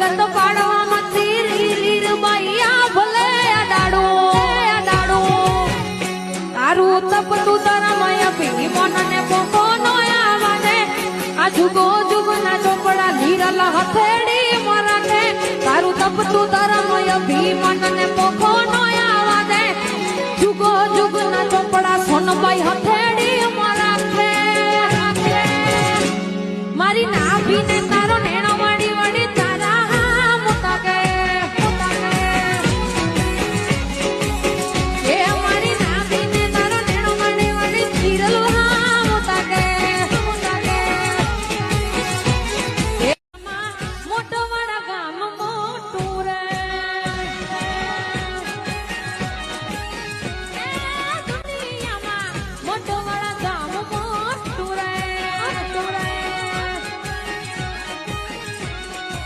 ભગત પાડવામાં તીર લીર બાઈયા ભલે દાડો તારું તપ તું તારા માયા પી મનને પોકો નો આવાને આ જુગો જુગ ના ચોપડા લીરલ હથેડી મરને તારું તપ તું તારા માયા પી મનને પોકો નો આવાને જુગો જુગ ના ચોપડા સોનબાઈ હથેડી મરને મારી નાભીને